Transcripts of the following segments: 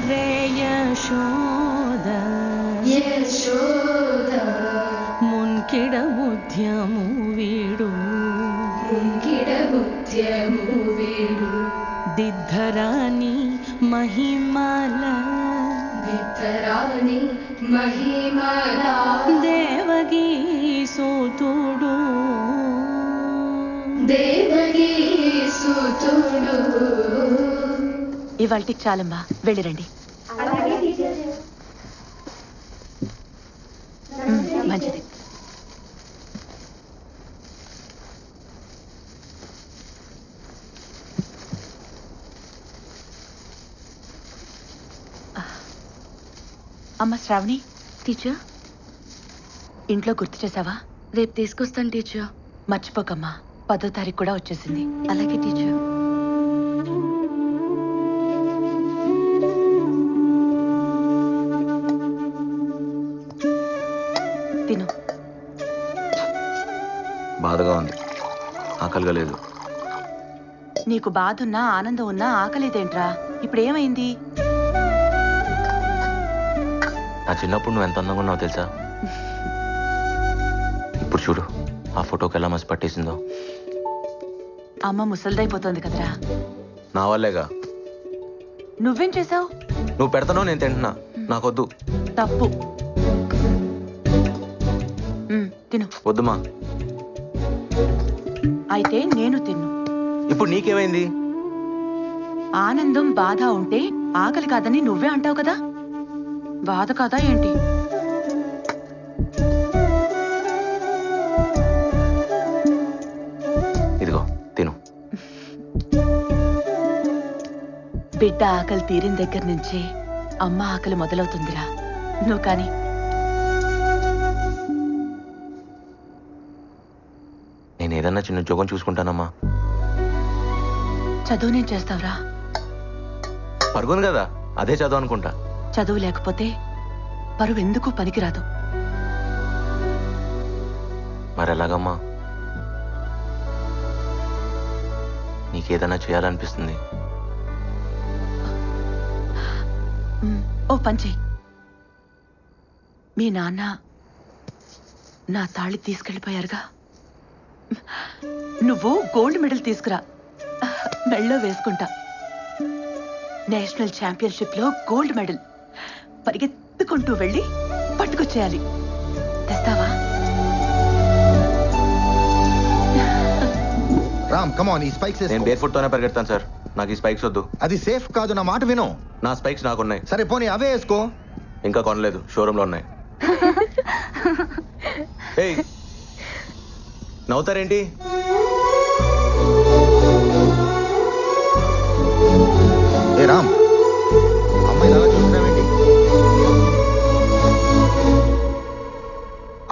रे यशोद यशोद मुन्किड बुद्ध्यमु वीडु मुन्किड बुद्ध्यमु वीडु दिद्धरानि महिमाल दिद्धरानि महिमाल देवगी सूतुडु देवगी सूतुडु ఇవాల్టికి చాలమ్మా, వెళ్ళిరండి. మంచిది. అమ్మ శ్రావణి. టీచర్, ఇంట్లో గుర్తు చేసావా? రేపు తీసుకొస్తాను టీచర్. మర్చిపోకమ్మా, 10వ తారీఖు కూడా వచ్చేసింది. అలాగే టీచర్. తిను. బాధగా ఉంది, ఆకలిగా లేదు. నీకు బాధ ఉన్నా ఆనందం ఉన్నా ఆకలిదేంట్రా? ఇప్పుడు ఏమైంది? నా చిన్నప్పుడు నువ్వు ఎంత అందంగా ఉన్నావు తెలుసా? ఇప్పుడు చూడు, ఆ ఫోటోకి ఎలా మసి పట్టేసిందో. అమ్మ ముసలిదైపోతుంది కదరా. నా వల్లేగా. నువ్వేం చేసావు? నువ్వు పెడతానో నేను తింటున్నా, నాకొద్దు. తప్పు. తిను. వద్దుమా. అయితే నేను తిన్ను. ఇప్పుడు నీకేమైంది? ఆనందం బాధ ఉంటే ఆకలి కాదని నువ్వే అంటావు కదా, బాధ కాదా ఏంటి? ఇదిగో తిను. బిడ్డ ఆకలి తీరిన దగ్గర నుంచి అమ్మ ఆకలి మొదలవుతుందిరా. నువ్వు కానీ. నేను ఏదన్నా చిన్న ఉద్యోగం చూసుకుంటానమ్మా. చదువు నేను చేస్తావురా? పరుగుంది కదా, అదే చదువు అనుకుంటా. చదువు లేకపోతే పరువు ఎందుకు పనికిరాదు. మరి ఎలాగమ్మా? నీకేదన్నా చేయాలనిపిస్తుంది. ఓ పని చెయ్యి. మీ నాన్న నా తాళి తీసుకెళ్ళిపోయారుగా, నువ్వు గోల్డ్ మెడల్ తీసుకురా, మెళ్ళో వేసుకుంటా. నేషనల్ ఛాంపియన్షిప్ లో గోల్డ్ మెడల్ పరిగెత్తుకుంటూ వెళ్ళి పట్టుకొచ్చేయాలి. తెస్తావా? రామ్, కమ్ ఆన్, ఈ స్పైక్స్ నేను బేర్ ఫుట్ తోనే పరిగెడతాను సార్, నాకు ఈ స్పైక్స్ వద్దు. అది సేఫ్ కాదు, నా మాట విను. నా స్పైక్స్ నాకున్నాయి. సరే పోనీ అవే వేసుకో. ఇంకా కొనలేదు, షోరూమ్ లో ఉన్నాయి. ఏయ్, నవ్వుతారేంటి? ఏ రామ్, అమ్మాయిని అలా చూస్తున్నావేంటి?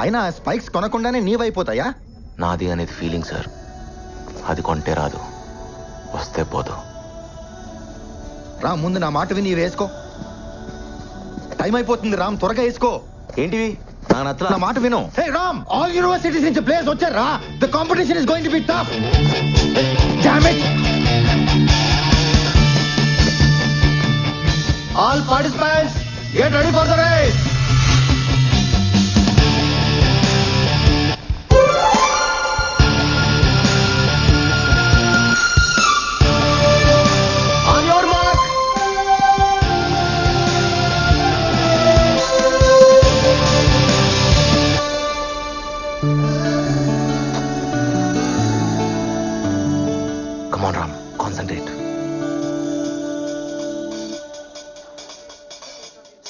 అయినా స్పైక్స్ కొనకుండానే నీవైపోతాయా? నాది అనేది ఫీలింగ్ సార్, అది కొంటే రాదు, వస్తే పోదు. రామ్, ముందు నా మాట విని వేసుకో. టైం అయిపోతుంది రామ్, త్వరగా వేసుకో. ఏంటివి? నాకు నచ్చలా. నా మాట విను. హే రామ్, ఆల్ యూనివర్సిటీస్ నుంచి ప్లేయర్స్ వచ్చారా? The competition is going to be tough. Damn it. All participants get ready for the race. Come on, Ram. Concentrate.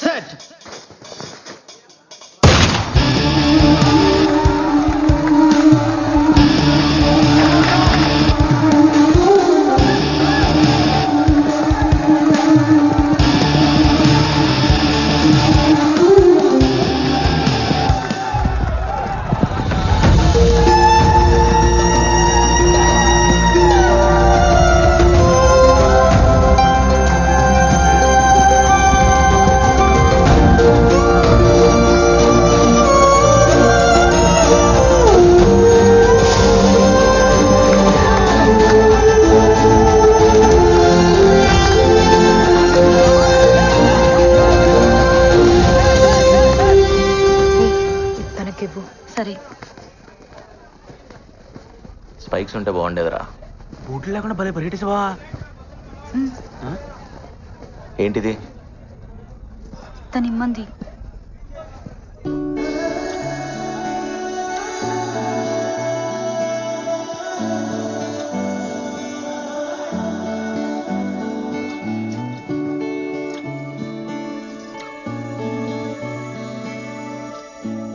Set. లేకుండా భలే పరిగెట్టేసావా? ఏంటిది? తను ఇమ్మంది.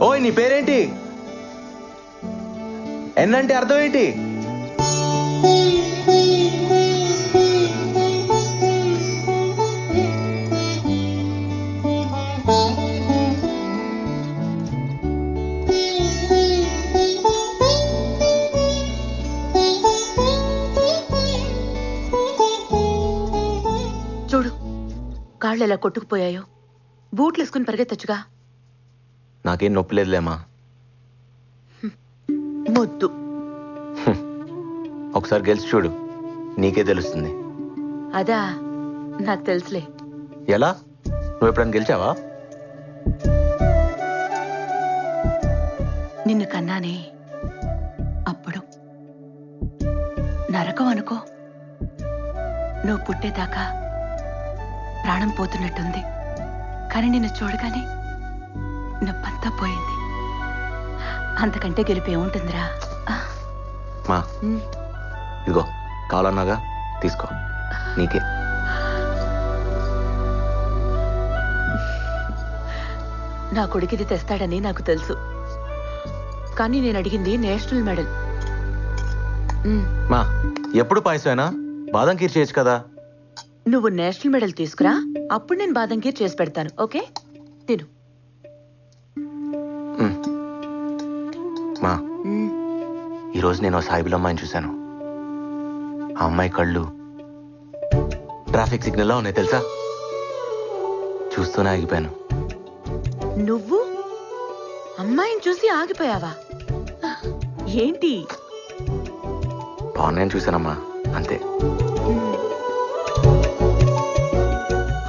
ఓయ్, నీ పేరేంటి? ఎన్నంటే అర్థం ఏంటి? చూడు, కాళ్ళు ఎలా కొట్టుకుపోయాయో. బూట్లు వేసుకుని పరిగెత్తచ్చుగా. నాకేం నొప్పి లేదులేమ్మా. మొద్దు. ఒకసారి గెలిచి చూడు, నీకే తెలుస్తుంది. అదా, నాకు తెలుసులే. ఎలా? నువ్వు ఎప్పుడైనా గెలిచావా? నిన్ను కన్నానే అప్పుడు. నరకం అనుకో. నువ్వు పుట్టేదాకా ప్రాణం పోతున్నట్టుంది. కానీ నిన్ను చూడగానే నొప్పంతా పోయింది. అంతకంటే గెలిపి ఏముంటుందిరా? మా ఇదిగో, కావాలన్నాగా తీసుకో, నీకే. నా కొడుకు ఇది తెస్తాడని నాకు తెలుసు. కానీ నేను అడిగింది నేషనల్ మెడల్. మా ఎప్పుడు పాయసమేనా? బాదం ఖీర్ చేయొచ్చు కదా. నువ్వు నేషనల్ మెడల్ తీసుకురా, అప్పుడు నేను బాదం ఖీర్ చేసి పెడతాను. ఓకే, తిను. మా ఈరోజు నేను సాయిబుల్ అమ్మాయిని చూశాను. ఆ అమ్మాయి కళ్ళు ట్రాఫిక్ సిగ్నల్లో ఉన్నాయి తెలుసా? చూస్తూనే ఆగిపోయాను. నువ్వు అమ్మాయిని చూసి ఆగిపోయావా? ఏంటి? బాగున్నాయని చూశానమ్మా, అంతే.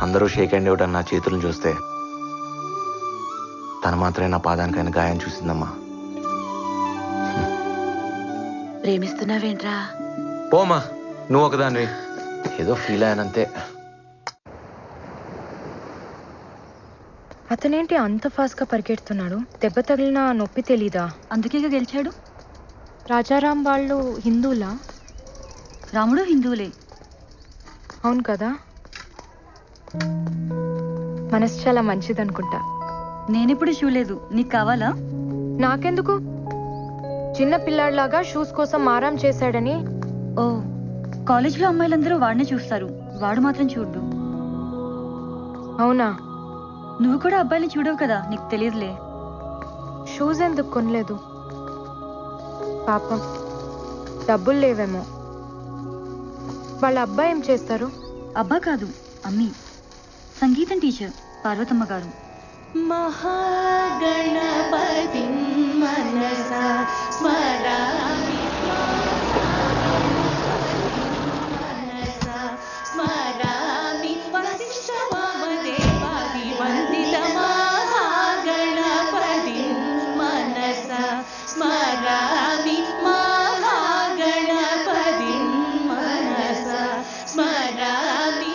అందరూ షేక్ హ్యాండ్ ఇవ్వడం నా చేతులను చూస్తే తను మాత్రమే నా పాదానికైన గాయం చూసిందమ్మా. ప్రేమిస్తున్నావేంట్రా? పోమా, నువ్వు ఒకదానివి. ఏదో ఫీల్ అయ్యానంతే. అతనేంటి అంత ఫాస్ట్గా పరిగెడుతున్నాడు? దెబ్బ తగిలిన నొప్పి తెలీదా? అందుకేగా గెలిచాడు. రాజారాం వాళ్ళు హిందువులా? రాముడు హిందువులే. అవును కదా. మనసు చాలా మంచిదనుకుంటా. నేనెప్పుడు చూడలేదు. నీకు కావాలా? నాకెందుకు? చిన్న పిల్లాడిలాగా షూస్ కోసం మారం చేశాడని. ఓ, కాలేజ్లో అమ్మాయిలందరూ వాడినే చూస్తారు, వాడు మాత్రం చూడ్డు. అవునా? నువ్వు కూడా అబ్బాయిని చూడవు కదా, నీకు తెలియదులే. షూస్ ఎందుకు కొనలేదు? పాపం, డబ్బులు లేవేమో. వాళ్ళ అబ్బాయి ఏం చేస్తారు? అబ్బా కాదు, అమ్మి. సంగీతం టీచర్, పార్వతమ్మ గారు. మహాగణపతి మనసా స్మరామి, మనసా స్మరామి, వశిష్ఠ వామదేవాది వందిత మహాగణపతి మనసా స్మరామి, మహాగణపతి మనసా స్మరామి.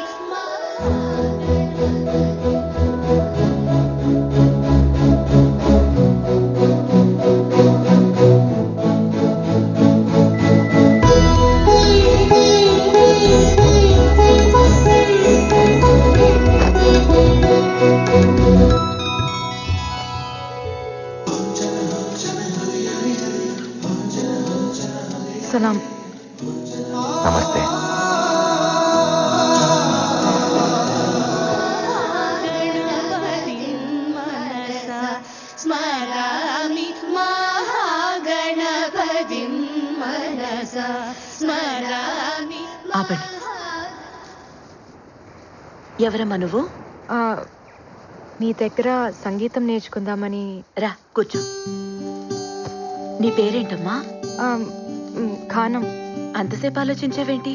సలాం. నమస్తే. మహాగణపతి మనసా స్మరామి, మహాగణపతి మనసా స్మరామి. ఆపండి. ఎవరమ్మా నువ్వు? మీ దగ్గర సంగీతం నేర్చుకుందామని. రా కూర్చో. నీ పేరేంటమ్మా? ఖానం. అంతసేపు ఆలోచించావేంటి?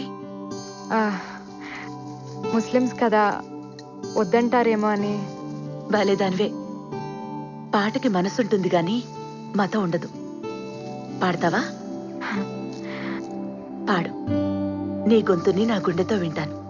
ముస్లిమ్స్ కదా, వద్దంటారేమో అని. బాలేదానివే. పాటకి మనసుంటుంది గాని మతం ఉండదు. పాడతావా? పాడు. నీ గొంతుని నా గుండెతో వింటాను.